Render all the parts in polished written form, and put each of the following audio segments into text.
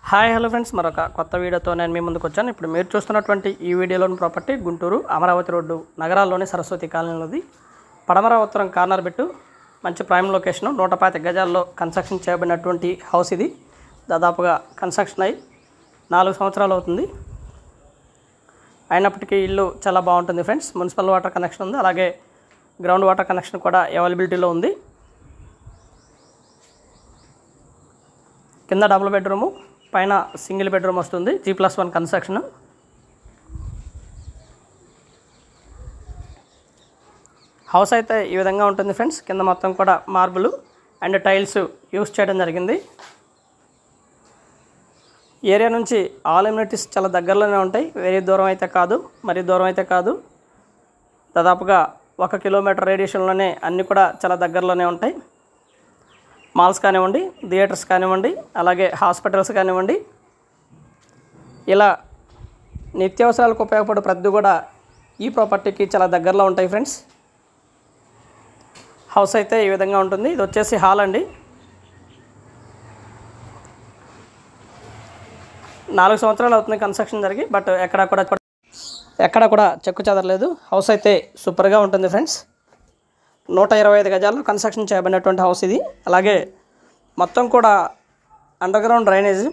Hi hello friends, మరొక కొత్త వీడియోతో నేను మీ ముందుకు వచ్చాను. ఇప్పుడు మీరు చూస్తున్నటువంటి ఈ వీడియోలోని ప్రాపర్టీ గుంటూరు అమరావతి రోడ్డు నగరాల్లోని సరస్వతి కాలనీలోది పడమర ఉత్తరం కార్నర్ బిట్టు, మంచి ప్రైమ్ లొకేషను, 125 గజాల్లో కన్స్ట్రక్షన్ చేయబడినటువంటి హౌస్ ఇది. దాదాపుగా కన్స్ట్రక్షన్ అయ్యి 4 సంవత్సరాలు అవుతుంది. అయినప్పటికీ ఇల్లు చాలా బాగుంటుంది ఫ్రెండ్స్. మున్సిపల్ వాటర్ కనెక్షన్ ఉంది, అలాగే గ్రౌండ్ వాటర్ కనెక్షన్ కూడా అవైలబిలిటీలో ఉంది. కింద డబుల్ బెడ్రూము, పైన సింగిల్ బెడ్రూమ్ వస్తుంది. G+1 construction. హౌస్ అయితే ఈ విధంగా ఉంటుంది ఫ్రెండ్స్. కింద మొత్తం కూడా మార్బుల్ అండ్ టైల్స్ యూస్ చేయడం జరిగింది. ఏరియా నుంచి ఆల్ ఎమ్యూనిటీస్ చాలా దగ్గరలోనే ఉంటాయి. వెరీ దూరం అయితే కాదు, మరీ దూరం అయితే కాదు. దాదాపుగా 1 కిలోమీటర్ రేడియేషన్లోనే అన్నీ కూడా చాలా దగ్గరలోనే ఉంటాయి. మాల్స్ కానివ్వండి, థియేటర్స్ కానివ్వండి, అలాగే హాస్పిటల్స్ కానివ్వండి, ఇలా నిత్యావసరాలకు ఉపయోగపడే ప్రతి కూడా ఈ ప్రాపర్టీకి చాలా దగ్గరలో ఉంటాయి ఫ్రెండ్స్. హౌస్ అయితే ఈ విధంగా ఉంటుంది. ఇది వచ్చేసి హాల్ అండి. 4 సంవత్సరాలు అవుతుంది కన్స్ట్రక్షన్ జరిగి, బట్ ఎక్కడ కూడా చెక్కు చెదరలేదు. హౌస్ అయితే సూపర్గా ఉంటుంది ఫ్రెండ్స్. 125 గజాల్లో కన్స్ట్రక్షన్ చేయబడినటువంటి హౌస్ ఇది. అలాగే మొత్తం కూడా అండర్గ్రౌండ్ డ్రైనేజ్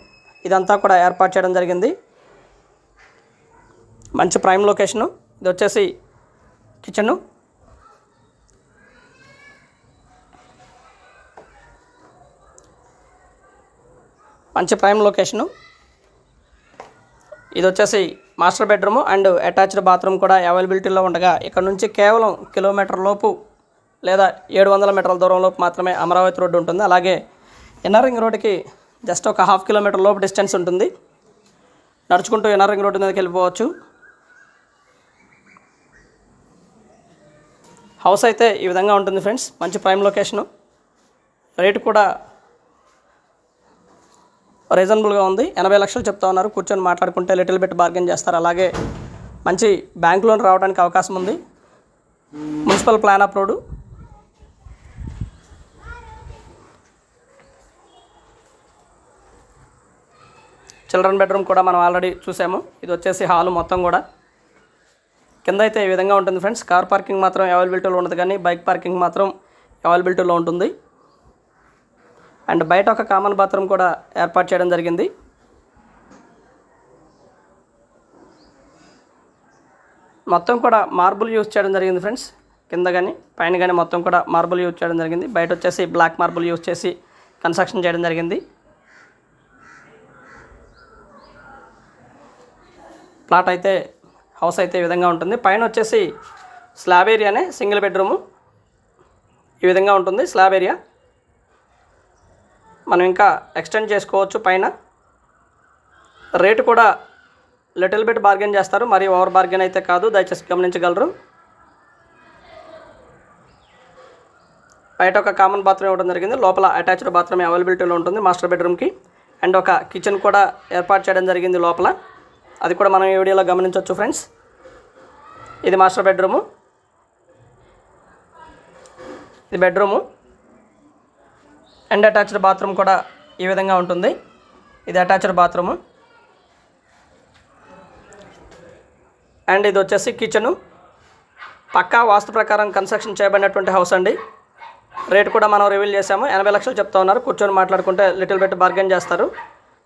ఇదంతా కూడా ఏర్పాటు చేయడం జరిగింది. మంచి ప్రైమ్ లొకేషను. ఇది వచ్చేసి కిచెను. మంచి ప్రైమ్ లొకేషను. ఇది వచ్చేసి master bedroom and attached bathroom కూడా అవైలబిలిటీలో ఉండగా, ఇక్కడ నుంచి కేవలం కిలోమీటర్ లోపు లేదా 700 మీటర్ల దూరంలోపు మాత్రమే అమరావతి రోడ్డు ఉంటుంది. అలాగే ఇన్నర్ రింగ్ రోడ్డుకి జస్ట్ ఒక 1/2 కిలోమీటర్ లోపు డిస్టెన్స్ ఉంటుంది. నడుచుకుంటూ ఇన్నర్ రింగ్ రోడ్డు మీదకి వెళ్ళిపోవచ్చు. హౌస్ అయితే ఈ విధంగా ఉంటుంది ఫ్రెండ్స్. మంచి ప్రైమ్ లొకేషను. రేటు కూడా రీజనబుల్గా ఉంది. 80 లక్షలు చెప్తా ఉన్నారు. కూర్చొని మాట్లాడుకుంటే లిటిల్ బిట్ బార్గెన్ చేస్తారు. అలాగే మంచి బ్యాంక్ లోన్ రావడానికి అవకాశం ఉంది. Municipal plan approved. Children bedroom కూడా మనం ఆల్రెడీ చూసాము. ఇది వచ్చేసి హాలు మొత్తం కూడా. కింద అయితే ఈ విధంగా ఉంటుంది ఫ్రెండ్స్. కార్ పార్కింగ్ మాత్రం అవైలబిలిటీలో ఉండదు, కానీ బైక్ పార్కింగ్ మాత్రం అవైలబిలిటీలో ఉంటుంది. అండ్ బయట ఒక కామన్ బాత్రూమ్ కూడా ఏర్పాటు చేయడం జరిగింది. మొత్తం కూడా మార్బుల్ యూజ్ చేయడం జరిగింది ఫ్రెండ్స్. కింద కానీ పైన కానీ మొత్తం కూడా మార్బుల్ యూజ్ చేయడం జరిగింది. బయట వచ్చేసి బ్లాక్ మార్బుల్ యూజ్ చేసి కన్స్ట్రక్షన్ చేయడం జరిగింది. ప్లాట్ అయితే హౌస్ అయితే ఈ విధంగా ఉంటుంది. పైన వచ్చేసి స్లాబ్ ఏరియానే, సింగిల్ బెడ్రూము ఈ విధంగా ఉంటుంది. స్లాబ్ ఏరియా మనం ఇంకా ఎక్స్టెండ్ చేసుకోవచ్చు. పైన రేటు కూడా లిటిల్ బిట్ బార్గెన్ చేస్తారు, మరి ఓవర్ బార్గెన్ అయితే కాదు, దయచేసి గమనించగలరు. బయట ఒక కామన్ బాత్రూమ్ ఇవ్వడం జరిగింది. లోపల అటాచ్డ్ బాత్రూమ్ అవైలబిలిటీలో ఉంటుంది మాస్టర్ బెడ్రూమ్కి. అండ్ ఒక కిచెన్ కూడా ఏర్పాటు చేయడం జరిగింది లోపల. అది కూడా మనం ఈ వీడియోలో గమనించవచ్చు ఫ్రెండ్స్. ఇది మాస్టర్ బెడ్రూము, ఇది బెడ్రూము. అండ్ అటాచ్డ్ బాత్రూమ్ కూడా ఈ విధంగా ఉంటుంది. ఇది అటాచ్డ్ బాత్రూము. అండ్ ఇది వచ్చేసి కిచెను. పక్కా వాస్తు ప్రకారం కన్స్ట్రక్షన్ చేయబడినటువంటి హౌస్ అండి. రేట్ కూడా మనం రివీల్ చేసాము. 80 లక్షలు చెప్తా ఉన్నారు. కూర్చొని మాట్లాడుకుంటే లిటిల్ బిట్ బార్గెన్ చేస్తారు.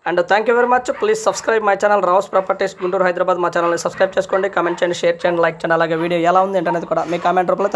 And thank you very much. Please subscribe my channel Rao's properties Guntur Hyderabad. మా ఛానల్ని సబ్స్క్రైబ్ చేసుకోండి, కామెంట్ చేయండి, షేర్ చేయండి, లైక్ చేయండి. అలాగే వీడియో ఎలా ఉంది ఏంటనేది కూడా మీ కామెంట్ రూపంలో